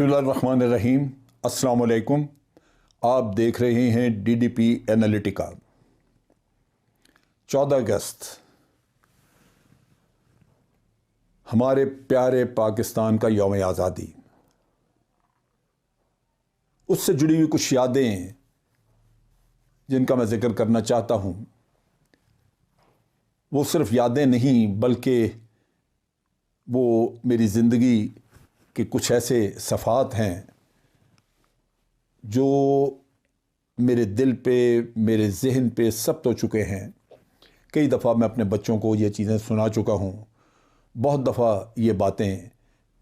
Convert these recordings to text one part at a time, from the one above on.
بسم اللہ الرحمن الرحیم۔ السلام علیکم۔ آپ دیکھ رہے ہیں ڈی ڈی پی اینالیٹیکا۔ 14 اگست ہمارے پیارے پاکستان کا یوم آزادی، اس سے جڑی ہوئی کچھ یادیں جن کا میں ذکر کرنا چاہتا ہوں۔ وہ صرف یادیں نہیں بلکہ وہ میری زندگی کے کچھ ایسے صفحات ہیں جو میرے دل پہ، میرے ذہن پہ ثبت ہو چکے ہیں۔ کئی دفعہ میں اپنے بچوں کو یہ چیزیں سنا چکا ہوں۔ بہت دفعہ یہ باتیں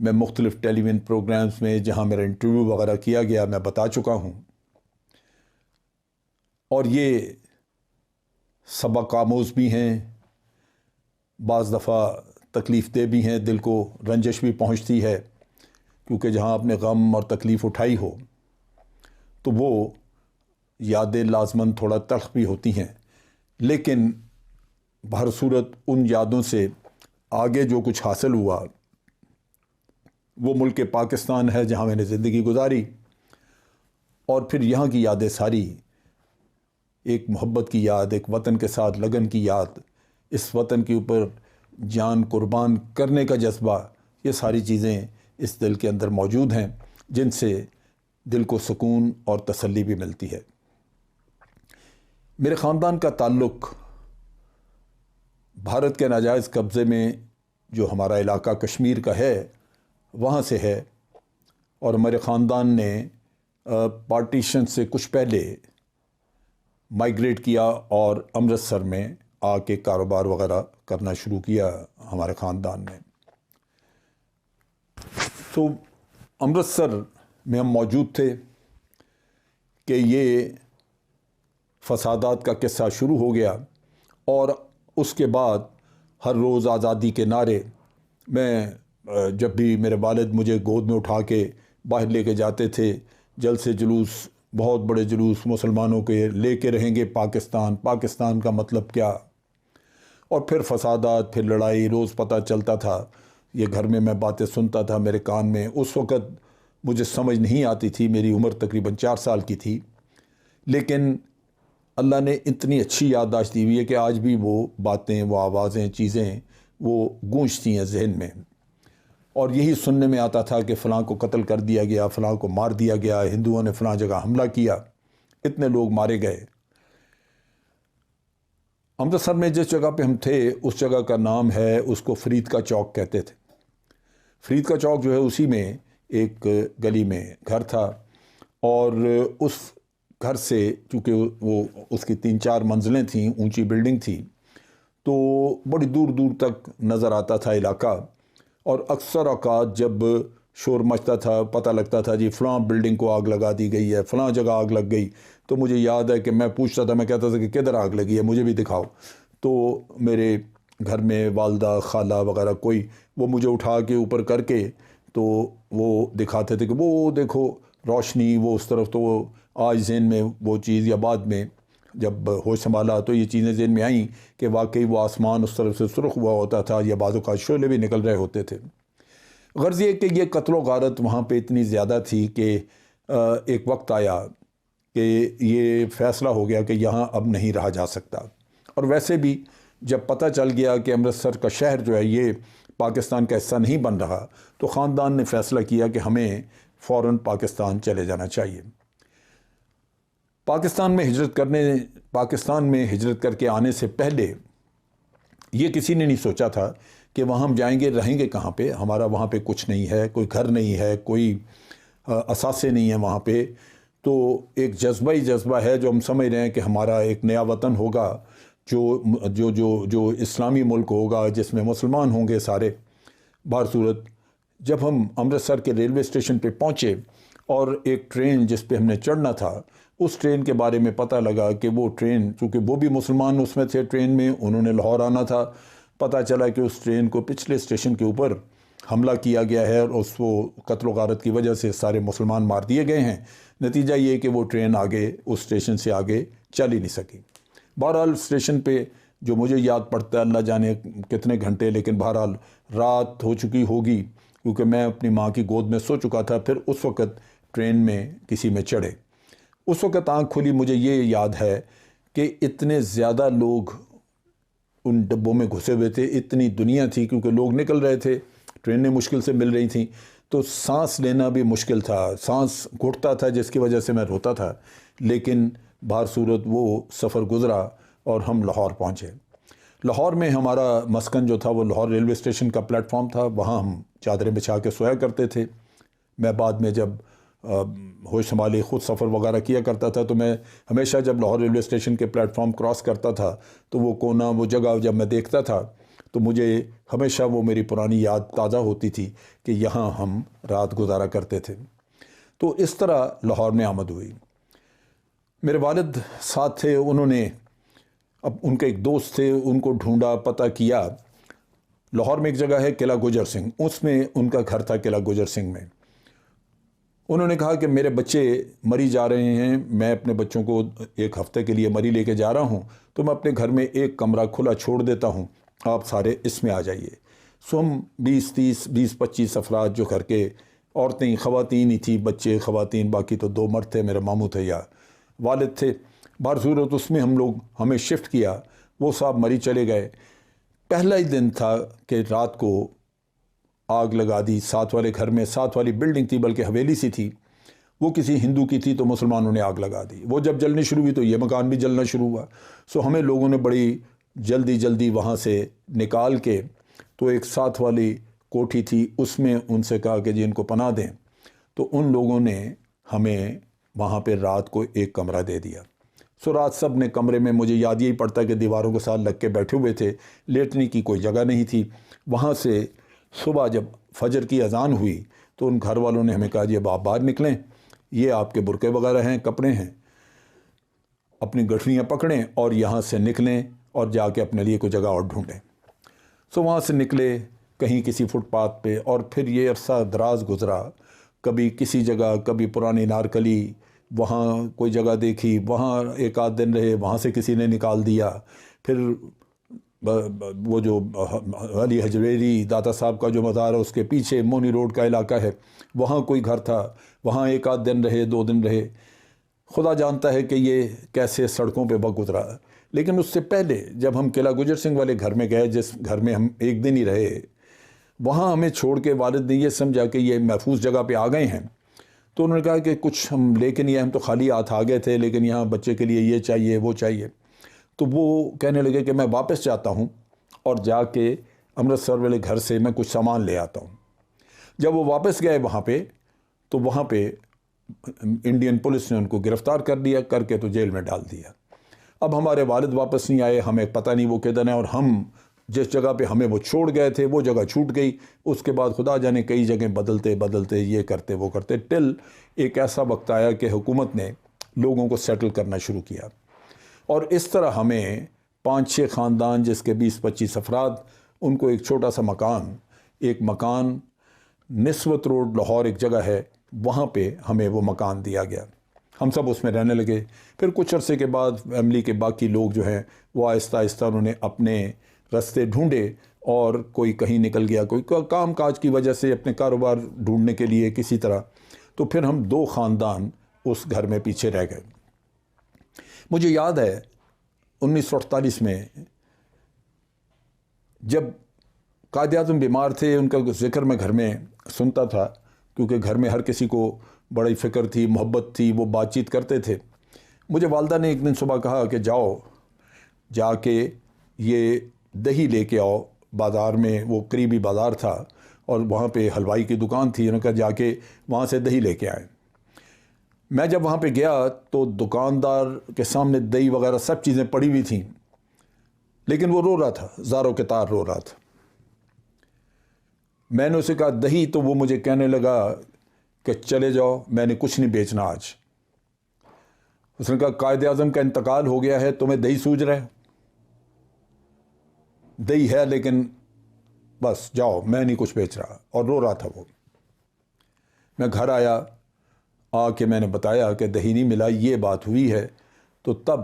میں مختلف ٹیلی ویژن پروگرامز میں جہاں میرا انٹرویو وغیرہ کیا گیا میں بتا چکا ہوں، اور یہ سبق آموز بھی ہیں، بعض دفعہ تکلیف دہ بھی ہیں، دل کو رنجش بھی پہنچتی ہے، کیونکہ جہاں آپ نے غم اور تکلیف اٹھائی ہو تو وہ یادیں لازماً تھوڑا تلخ بھی ہوتی ہیں، لیکن بہر صورت ان یادوں سے آگے جو کچھ حاصل ہوا وہ ملک پاکستان ہے جہاں میں نے زندگی گزاری، اور پھر یہاں کی یادیں ساری، ایک محبت کی یاد، ایک وطن کے ساتھ لگن کی یاد، اس وطن کے اوپر جان قربان کرنے کا جذبہ، یہ ساری چیزیں اس دل کے اندر موجود ہیں جن سے دل کو سکون اور تسلی بھی ملتی ہے۔ میرے خاندان کا تعلق بھارت کے ناجائز قبضے میں جو ہمارا علاقہ کشمیر کا ہے وہاں سے ہے، اور ہمارے خاندان نے پارٹیشن سے کچھ پہلے مائیگریٹ کیا اور امرتسر میں آ کے کاروبار وغیرہ کرنا شروع کیا ہمارے خاندان نے۔ تو امرتسر میں ہم موجود تھے کہ یہ فسادات کا قصہ شروع ہو گیا، اور اس کے بعد ہر روز آزادی کے نعرے، میں جب بھی میرے والد مجھے گود میں اٹھا کے باہر لے کے جاتے تھے، جلد سے جلوس، بہت بڑے جلوس مسلمانوں کے لے کے رہیں گے پاکستان، پاکستان کا مطلب کیا، اور پھر فسادات، پھر لڑائی، روز پتہ چلتا تھا۔ یہ گھر میں باتیں سنتا تھا میرے کان میں، اس وقت مجھے سمجھ نہیں آتی تھی، میری عمر تقریباً 4 سال کی تھی، لیکن اللہ نے اتنی اچھی یادداشت دی ہوئی ہے کہ آج بھی وہ باتیں، وہ آوازیں، چیزیں وہ گونجتی ہیں ذہن میں، اور یہی سننے میں آتا تھا کہ فلاں کو قتل کر دیا گیا، فلاں کو مار دیا گیا، ہندوؤں نے فلاں جگہ حملہ کیا، اتنے لوگ مارے گئے۔ امرتسر میں جس جگہ پہ ہم تھے اس جگہ کا نام ہے، اس کو فرید کا چوک کہتے تھے۔ فرید کا چوک جو ہے اسی میں ایک گلی میں گھر تھا، اور اس گھر سے چونکہ وہ اس کی 3-4 منزلیں تھیں، اونچی بلڈنگ تھی، تو بڑی دور دور تک نظر آتا تھا علاقہ، اور اکثر اوقات جب شور مچتا تھا، پتہ لگتا تھا جی فلاں بلڈنگ کو آگ لگا دی گئی ہے، فلاں جگہ آگ لگ گئی، تو مجھے یاد ہے کہ میں پوچھتا تھا، میں کہتا تھا کہ کدھر آگ لگی ہے، مجھے بھی دکھاؤ۔ تو میرے گھر میں والدہ، خالہ وغیرہ کوئی، وہ مجھے اٹھا کے اوپر کر کے تو وہ دکھاتے تھے کہ وہ دیکھو روشنی، وہ اس طرف، تو وہ آج ذہن میں وہ چیز، یا بعد میں جب ہوش سنبھالا تو یہ چیزیں ذہن میں آئیں کہ واقعی وہ آسمان اس طرف سے سرخ ہوا ہوتا تھا، یا بعض اوقات شعلے بھی نکل رہے ہوتے تھے۔ غرض یہ کہ یہ قتل و غارت وہاں پہ اتنی زیادہ تھی کہ ایک وقت آیا کہ یہ فیصلہ ہو گیا کہ یہاں اب نہیں رہا جا سکتا، اور ویسے بھی جب پتہ چل گیا کہ امرتسر کا شہر جو ہے یہ پاکستان کا حصہ نہیں بن رہا، تو خاندان نے فیصلہ کیا کہ ہمیں فوراً پاکستان چلے جانا چاہیے۔ پاکستان میں ہجرت کر کے آنے سے پہلے یہ کسی نے نہیں سوچا تھا کہ وہاں ہم جائیں گے، رہیں گے کہاں پہ، ہمارا وہاں پہ کچھ نہیں ہے، کوئی گھر نہیں ہے، کوئی اثاثے نہیں ہیں وہاں پہ، تو ایک جذبہ ہے جو ہم سمجھ رہے ہیں کہ ہمارا ایک نیا وطن ہوگا، جو اسلامی ملک ہوگا، جس میں مسلمان ہوں گے سارے۔ بہر صورت جب ہم امرتسر کے ریلوے اسٹیشن پہ پہنچے اور ایک ٹرین جس پہ ہم نے چڑھنا تھا، اس ٹرین کے بارے میں پتہ لگا کہ وہ ٹرین، چونکہ وہ بھی مسلمان اس میں تھے ٹرین میں، انہوں نے لاہور آنا تھا، پتہ چلا کہ اس ٹرین کو پچھلے اسٹیشن کے اوپر حملہ کیا گیا ہے، اور اس وہ قتل و غارت کی وجہ سے سارے مسلمان مار دیے گئے ہیں۔ نتیجہ یہ کہ وہ ٹرین آگے اس اسٹیشن سے آگے چل ہی نہیں سکی۔ بہرحال اسٹیشن پہ جو مجھے یاد پڑتا ہے، اللہ جانے کتنے گھنٹے، لیکن بہرحال رات ہو چکی ہوگی، کیونکہ میں اپنی ماں کی گود میں سو چکا تھا. پھر اس وقت ٹرین میں کسی میں چڑھے. اس وقت آنکھ کھلی. مجھے یہ یاد ہے کہ اتنے زیادہ لوگ ان ڈبوں میں گھسے ہوئے تھے, اتنی دنیا تھی, کیونکہ لوگ نکل رہے تھے, ٹرینیں مشکل سے مل رہی تھیں, تو سانس لینا بھی مشکل تھا, سانس گھٹتا تھا, جس کی وجہ سے میں روتا تھا. لیکن بہر صورت وہ سفر گزرا اور ہم لاہور پہنچے. لاہور میں ہمارا مسکن جو تھا وہ لاہور ریلوے اسٹیشن کا پلیٹ فارم تھا. وہاں ہم چادریں بچھا کے سویا کرتے تھے. میں بعد میں جب ہوش سنبھالی خود سفر وغیرہ کیا کرتا تھا, تو میں ہمیشہ جب لاہور ریلوے اسٹیشن کے پلیٹ فارم کراس کرتا تھا تو وہ کونا, وہ جگہ جب میں دیکھتا تھا تو مجھے ہمیشہ وہ میری پرانی یاد تازہ ہوتی تھی کہ یہاں ہم رات گزارا کرتے تھے. تو اس طرح لاہور میں آمد ہوئی. میرے والد ساتھ تھے. انہوں نے اب ان کے ایک دوست تھے, ان کو ڈھونڈا, پتہ کیا. لاہور میں ایک جگہ ہے قلعہ گجر سنگھ, اس میں ان کا گھر تھا قلعہ گجر سنگھ میں. انہوں نے کہا کہ میرے بچے مری جا رہے ہیں, میں اپنے بچوں کو ایک ہفتے کے لیے مری لے کے جا رہا ہوں, تو میں اپنے گھر میں ایک کمرہ کھلا چھوڑ دیتا ہوں, آپ سارے اس میں آ جائیے. سو ہم 20-25 افراد جو گھر کے عورتیں, خواتین ہی تھی, بچے خواتین, باقی تو 2 مرد تھے, میرے ماموں تھے یا والد تھے. بہر صورت اس میں ہمیں شفٹ کیا. وہ صاحب مری چلے گئے. پہلا ہی دن تھا کہ رات کو آگ لگا دی ساتھ والے گھر میں. ساتھ والی بلڈنگ تھی, بلکہ حویلی سی تھی, وہ کسی ہندو کی تھی, تو مسلمانوں نے آگ لگا دی. وہ جب جلنی شروع ہوئی تو یہ مکان بھی جلنا شروع ہوا. سو ہمیں لوگوں نے بڑی جلدی وہاں سے نکال کے, تو ایک ساتھ والی کوٹھی تھی, اس میں ان سے کہا کہ جی ان کو پناہ دیں. تو ان لوگوں نے ہمیں وہاں پہ رات کو ایک کمرہ دے دیا. سو رات سب نے کمرے میں, مجھے یاد یہی پڑتا کہ دیواروں کے ساتھ لگ کے بیٹھے ہوئے تھے, لیٹنے کی کوئی جگہ نہیں تھی. وہاں سے صبح جب فجر کی اذان ہوئی تو ان گھر والوں نے ہمیں کہا جی اب آپ باہر نکلیں, یہ آپ کے برقعے وغیرہ ہیں, کپڑے ہیں, اپنی گٹھڑیاں پکڑیں اور یہاں سے نکلیں اور جا کے اپنے لیے کوئی جگہ اور ڈھونڈیں. سو وہاں سے نکلے کہیں کسی فٹ پاتھ پہ, اور پھر یہ عرصہ دراز گزرا. کبھی کسی جگہ, کبھی پرانی نارکلی, وہاں کوئی جگہ دیکھی, وہاں ایک آدھ دن رہے, وہاں سے کسی نے نکال دیا. پھر وہ جو علی حجویری داتا صاحب کا جو مزار ہے اس کے پیچھے مونی روڈ کا علاقہ ہے, وہاں کوئی گھر تھا, وہاں ایک آدھ دن رہے, 2 دن رہے. خدا جانتا ہے کہ یہ کیسے سڑکوں پہ وقت گزرا. لیکن اس سے پہلے جب ہم قلعہ گجر سنگھ والے گھر میں گئے, جس گھر میں ہم ایک دن ہی رہے, وہاں ہمیں چھوڑ کے والد نے یہ سمجھا کہ یہ محفوظ جگہ پہ آ گئے ہیں. تو انہوں نے کہا کہ کچھ ہم لے کے نہیں آئے, ہم تو خالی ہاتھ آ گئے تھے, لیکن یہاں بچے کے لیے یہ چاہیے وہ چاہیے. تو وہ کہنے لگے کہ میں واپس جاتا ہوں اور جا کے امرتسر والے گھر سے میں کچھ سامان لے آتا ہوں. جب وہ واپس گئے وہاں پہ, تو وہاں پہ انڈین پولیس نے ان کو گرفتار کر لیا, کر کے تو جیل میں ڈال دیا. اب ہمارے والد واپس نہیں آئے, ہمیں پتہ نہیں وہ کدھر ہیں, اور ہم جس جگہ پہ ہمیں وہ چھوڑ گئے تھے وہ جگہ چھوٹ گئی. اس کے بعد خدا جانے کئی جگہیں بدلتے یہ کرتے وہ کرتے, ٹل ایک ایسا وقت آیا کہ حکومت نے لوگوں کو سیٹل کرنا شروع کیا. اور اس طرح ہمیں 5-6 خاندان, جس کے 20-25 افراد, ان کو ایک چھوٹا سا مکان نسوت روڈ لاہور ایک جگہ ہے, وہاں پہ ہمیں وہ مکان دیا گیا. ہم سب اس میں رہنے لگے. پھر کچھ عرصے کے بعد فیملی کے باقی لوگ جو ہیں وہ آہستہ آہستہ انہوں نے اپنے راستے ڈھونڈے, اور کوئی کہیں نکل گیا, کوئی کام کاج کی وجہ سے اپنے کاروبار ڈھونڈنے کے لیے کسی طرح. تو پھر ہم 2 خاندان اس گھر میں پیچھے رہ گئے. مجھے یاد ہے 1948 میں جب قائد اعظم بیمار تھے, ان کا ذکر میں گھر میں سنتا تھا, کیونکہ گھر میں ہر کسی کو بڑی فکر تھی, محبت تھی, وہ بات چیت کرتے تھے. مجھے والدہ نے ایک دن صبح کہا کہ جا کے یہ دہی لے کے آؤ بازار میں. وہ قریبی بازار تھا اور وہاں پہ حلوائی کی دکان تھی. انہوں نے کہا جا کے وہاں سے دہی لے کے آئیں. میں جب وہاں پہ گیا تو دکاندار کے سامنے دہی وغیرہ سب چیزیں پڑی ہوئی تھیں, لیکن وہ رو رہا تھا, زاروں کے تار رو رہا تھا. میں نے اسے کہا دہی, تو وہ مجھے کہنے لگا کہ چلے جاؤ, میں نے کچھ نہیں بیچنا آج. اس نے کہا قائد اعظم کا انتقال ہو گیا ہے, تمہیں دہی سوج رہے, دہی ہے لیکن بس جاؤ, میں نہیں کچھ بیچ رہا. اور رو رہا تھا وہ. میں گھر آیا, آ کے میں نے بتایا کہ دہی نہیں ملا, یہ بات ہوئی ہے. تو تب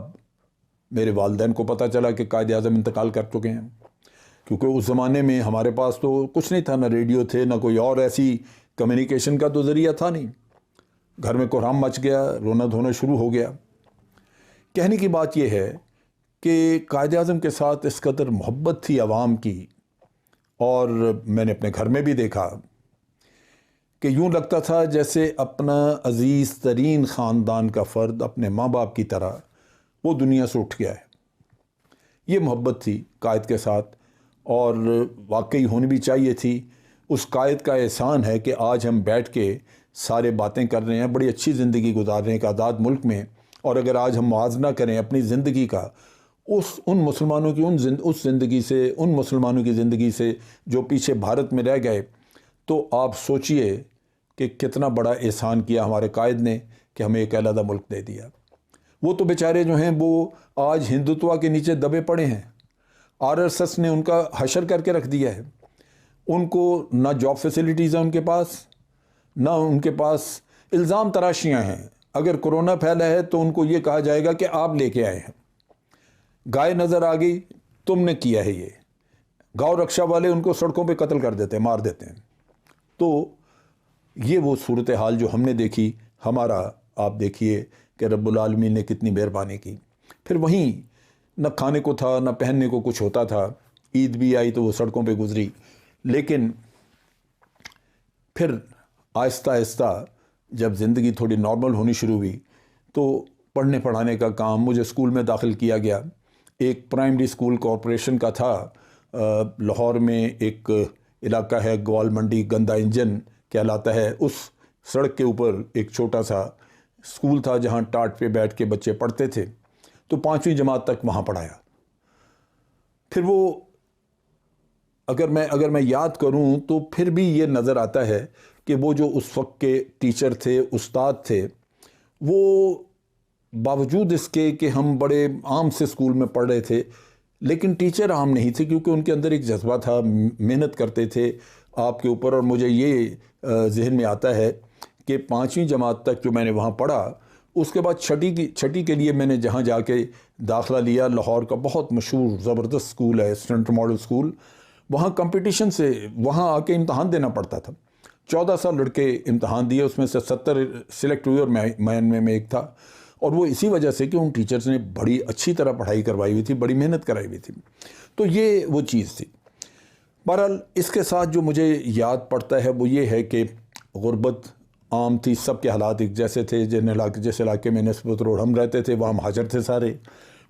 میرے والدین کو پتہ چلا کہ قائد اعظم انتقال کر چکے ہیں. کیونکہ اس زمانے میں ہمارے پاس تو کچھ نہیں تھا، نہ ریڈیو تھے، نہ کوئی اور ایسی کمیونیکیشن کا تو ذریعہ تھا نہیں. گھر میں کوہرام مچ گیا، رونا دھونا شروع ہو گیا. کہنے کی بات یہ ہے کہ قائد اعظم کے ساتھ اس قدر محبت تھی عوام کی، اور میں نے اپنے گھر میں بھی دیکھا کہ یوں لگتا تھا جیسے اپنا عزیز ترین خاندان کا فرد اپنے ماں باپ کی طرح وہ دنیا سے اٹھ گیا ہے. یہ محبت تھی قائد کے ساتھ، اور واقعی ہونی بھی چاہیے تھی. اس قائد کا احسان ہے کہ آج ہم بیٹھ کے سارے باتیں کر رہے ہیں، بڑی اچھی زندگی گزارنے کا آزاد ملک میں. اور اگر آج ہم موازنہ کریں اپنی زندگی کا ان مسلمانوں کی اس زندگی سے، ان مسلمانوں کی زندگی سے جو پیچھے بھارت میں رہ گئے، تو آپ سوچئے کہ کتنا بڑا احسان کیا ہمارے قائد نے کہ ہمیں ایک علیحدہ ملک دے دیا. وہ تو بیچارے جو ہیں وہ آج ہندوتوا کے نیچے دبے پڑے ہیں. RSS نے ان کا حشر کر کے رکھ دیا ہے. ان کو نہ جاب فیسلٹیز ہیں ان کے پاس، نہ ان کے پاس الزام تراشیاں ہیں. اگر کرونا پھیلا ہے تو ان کو یہ کہا جائے گا کہ آپ لے کے آئے ہیں. گائے نظر آ گئی، تم نے کیا ہے. یہ گاؤں رکشا والے ان کو سڑکوں پہ قتل کر دیتے ہیں، مار دیتے ہیں. تو یہ وہ صورتحال جو ہم نے دیکھی. ہمارا آپ دیکھیے کہ رب العالمین نے کتنی مہربانی کی. پھر وہیں نہ کھانے کو تھا، نہ پہننے کو کچھ ہوتا تھا. عید بھی آئی تو وہ سڑکوں پہ گزری. لیکن پھر آہستہ آہستہ جب زندگی تھوڑی نارمل ہونی شروع ہوئی تو پڑھنے پڑھانے کا کام، مجھے اسکول میں داخل کیا گیا. ایک پرائمری اسکول کارپوریشن کا تھا لاہور میں. ایک علاقہ ہے گوال منڈی، گندا انجن کہلاتا ہے. اس سڑک کے اوپر ایک چھوٹا سا اسکول تھا جہاں ٹاٹ پہ بیٹھ کے بچے پڑھتے تھے. تو 5ویں جماعت تک وہاں پڑھایا. پھر وہ اگر میں یاد کروں تو پھر بھی یہ نظر آتا ہے کہ وہ جو اس وقت کے ٹیچر تھے، استاد تھے، وہ باوجود اس کے کہ ہم بڑے عام سے اسکول میں پڑھ رہے تھے، لیکن ٹیچر عام نہیں تھے، کیونکہ ان کے اندر ایک جذبہ تھا، محنت کرتے تھے آپ کے اوپر. اور مجھے یہ ذہن میں آتا ہے کہ 5ویں جماعت تک جو میں نے وہاں پڑھا، اس کے بعد چھٹی کے لیے میں نے جہاں جا کے داخلہ لیا، لاہور کا بہت مشہور زبردست اسکول ہے سینٹر ماڈل اسکول. وہاں کمپٹیشن سے وہاں آ کے امتحان دینا پڑتا تھا. 1400 لڑکے امتحان دیے، اس میں سے 70 سلیکٹ ہوئے اور میں ایک تھا. اور وہ اسی وجہ سے کہ ان ٹیچرز نے بڑی اچھی طرح پڑھائی کروائی ہوئی تھی، بڑی محنت کرائی ہوئی تھی. تو یہ وہ چیز تھی. بہرحال اس کے ساتھ جو مجھے یاد پڑتا ہے وہ یہ ہے کہ غربت عام تھی، سب کے حالات ایک جیسے تھے. جس علاقے میں نسبت روڈ ہم رہتے تھے وہاں مہاجر تھے سارے.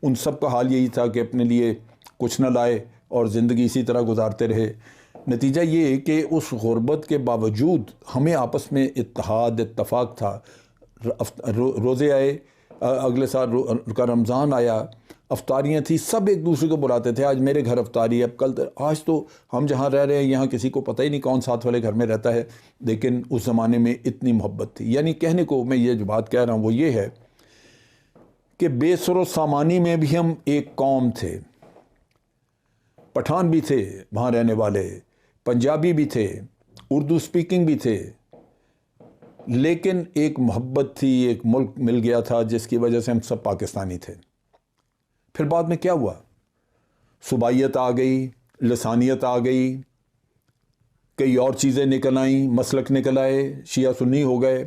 ان سب کا حال یہی تھا کہ اپنے لیے کچھ نہ لائے اور زندگی اسی طرح گزارتے رہے. نتیجہ یہ کہ اس غربت کے باوجود ہمیں آپس میں اتحاد اتفاق تھا. روزے آئے، اگلے سال کا رمضان آیا، افطاریاں تھیں، سب ایک دوسرے کو بلاتے تھے. آج میرے گھر افطاری ہے، آج تو ہم جہاں رہ رہے ہیں یہاں کسی کو پتہ ہی نہیں کون ساتھ والے گھر میں رہتا ہے. لیکن اس زمانے میں اتنی محبت تھی. یعنی کہنے کو میں یہ جو بات کہہ رہا ہوں وہ یہ ہے کہ بے سر و سامانی میں بھی ہم ایک قوم تھے. پٹھان بھی تھے وہاں رہنے والے، پنجابی بھی تھے، اردو سپیکنگ بھی تھے، لیکن ایک محبت تھی. ایک ملک مل گیا تھا جس کی وجہ سے ہم سب پاکستانی تھے. پھر بعد میں کیا ہوا؟ صوبائیت آ گئی، لسانیت آ گئی، کئی اور چیزیں نکل آئیں، مسلک نکل آئے، شیعہ سنی ہو گئے.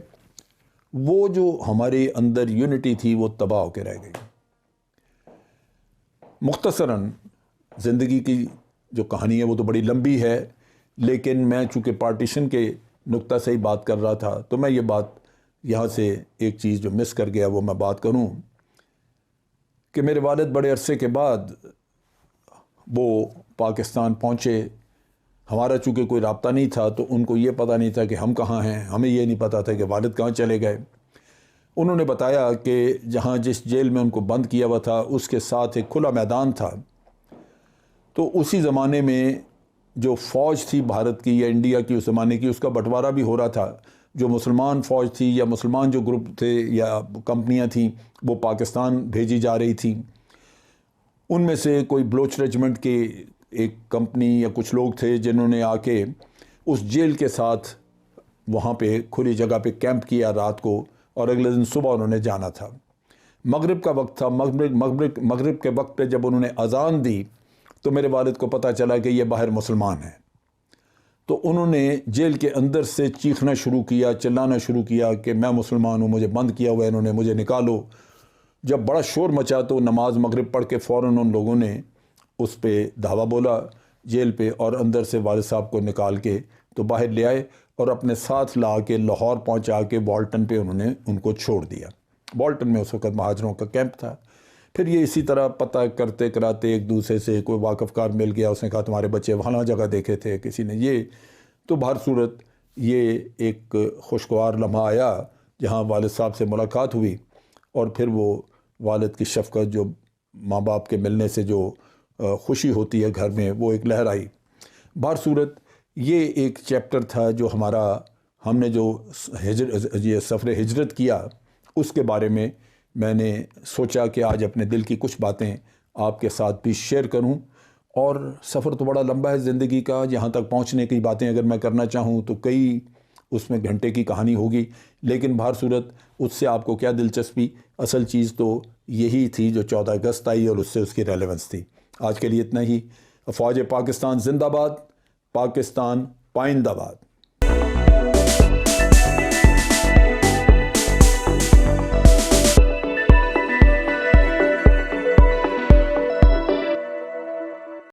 وہ جو ہمارے اندر یونٹی تھی وہ تباہ ہو کے رہ گئی. مختصراً زندگی کی جو کہانی ہے وہ تو بڑی لمبی ہے، لیکن میں چونکہ پارٹیشن کے نقطہ سے ہی بات کر رہا تھا تو میں یہ بات یہاں سے ایک چیز جو مس کر گیا وہ میں بات کروں کہ میرے والد بڑے عرصے کے بعد وہ پاکستان پہنچے. ہمارا چونکہ کوئی رابطہ نہیں تھا تو ان کو یہ پتہ نہیں تھا کہ ہم کہاں ہیں، ہمیں یہ نہیں پتہ تھا کہ والد کہاں چلے گئے. انہوں نے بتایا کہ جہاں جس جیل میں ان کو بند کیا ہوا تھا اس کے ساتھ ایک کھلا میدان تھا. تو اسی زمانے میں جو فوج تھی بھارت کی یا انڈیا کی اس زمانے کی، اس کا بٹوارا بھی ہو رہا تھا. جو مسلمان فوج تھی یا مسلمان جو گروپ تھے یا کمپنیاں تھیں وہ پاکستان بھیجی جا رہی تھیں. ان میں سے کوئی بلوچ ریجمنٹ کے ایک کمپنی یا کچھ لوگ تھے جنہوں نے آ کے اس جیل کے ساتھ وہاں پہ کھلی جگہ پہ کیمپ کیا رات کو، اور اگلے دن صبح انہوں نے جانا تھا. مغرب کا وقت تھا. مغرب کے وقت پہ جب انہوں نے اذان دی تو میرے والد کو پتہ چلا کہ یہ باہر مسلمان ہیں، تو انہوں نے جیل کے اندر سے چیخنا شروع کیا، چلانا شروع کیا کہ میں مسلمان ہوں، مجھے بند کیا ہوا ہے انہوں نے، مجھے نکالو۔ جب بڑا شور مچا تو نماز مغرب پڑھ کے فوراً ان لوگوں نے اس پہ دھاوا بولا جیل پہ، اور اندر سے والد صاحب کو نکال کے تو باہر لے آئے اور اپنے ساتھ لا کے لاہور پہنچا کے والٹن پہ انہوں نے ان کو چھوڑ دیا۔ والٹن میں اس وقت مہاجروں کا کیمپ تھا۔ پھر یہ اسی طرح پتہ کرتے کراتے ایک دوسرے سے کوئی واقف کار مل گیا، اس نے کہا تمہارے بچے وہاں جگہ دیکھے تھے کسی نے، یہ تو بہر صورت یہ ایک خوشگوار لمحہ آیا جہاں والد صاحب سے ملاقات ہوئی، اور پھر وہ والد کی شفقت، جو ماں باپ کے ملنے سے جو خوشی ہوتی ہے گھر میں، وہ ایک لہر آئی۔ بہر صورت یہ ایک چیپٹر تھا جو ہم نے جو یہ سفر ہجرت کیا اس کے بارے میں نے سوچا کہ آج اپنے دل کی کچھ باتیں آپ کے ساتھ بھی شیئر کروں۔ اور سفر تو بڑا لمبا ہے زندگی کا، یہاں تک پہنچنے کی باتیں اگر میں کرنا چاہوں تو کئی اس میں گھنٹے کی کہانی ہوگی، لیکن بہر صورت اس سے آپ کو کیا دلچسپی، اصل چیز تو یہی تھی جو 14 اگست آئی اور اس سے اس کی ریلیونس تھی۔ آج کے لیے اتنا ہی۔ فوج پاکستان زندہ باد، پاکستان پائندہ باد۔